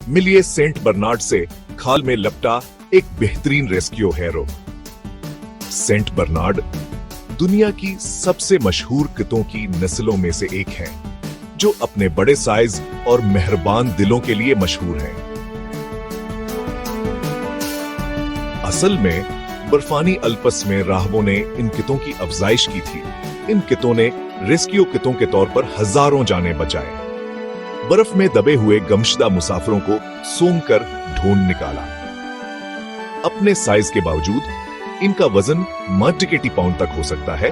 मिलिए Saint Bernard से खाल में लपटा एक बेहतरीन रेस्क्यू हेरो। सेंट बर्नार्ड दुनिया की सबसे मशहूर कुत्तों की नस्लों में से एक है, जो अपने बड़े साइज और मेहरबान दिलों के लिए मशहूर है। असल में बर्फानी अल्पस में राहबों ने इन कुत्तों की अफजाइश की थी। इन कुत्तों ने रेस्क्यू कुत्तों के तौर पर हजारों जानें बचाए, बर्फ में दबे हुए गमशुदा मुसाफिरों को सूंघकर ढूंढ निकाला। अपने साइज के बावजूद इनका वजन माटिकेटी पाउंड तक हो सकता है।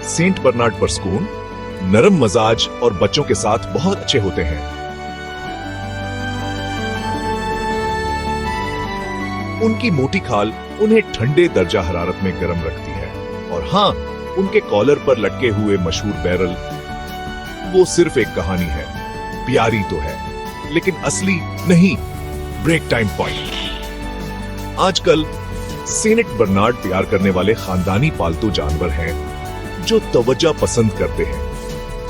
सेंट बर्नार्ड परस्कून नरम मजाज और बच्चों के साथ बहुत अच्छे होते हैं। उनकी मोटी खाल उन्हें ठंडे दर्जा हरारत में गर्म रखती है। और हां, उनके कॉलर पर लटके हुए मशहूर बैरल, वो सिर्फ एक कहानी है। प्यारी तो है, लेकिन असली नहीं। Break time point. आजकल सेंट बर्नार्ड तैयार करने वाले खानदानी पालतू जानवर हैं जो तवज्जो पसंद करते हैं।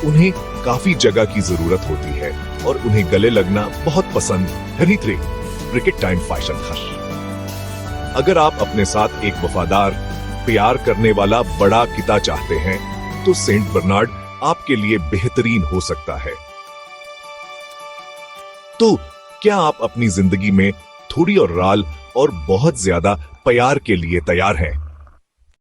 उन्हें काफी जगह की जरूरत होती है और उन्हें गले लगना बहुत पसंद है। ब्रेक टाइम फैशन खश। अगर आप अपने साथ एक वफादार, प्यार करने वाला बड़ा किता चाहते हैं, तो सेंट बर्नार्ड आपके लिए बेहतरीन हो सकता है। तो क्या आप अपनी जिंदगी में थोड़ी और राल और बहुत ज्यादा प्यार के लिए तैयार हैं?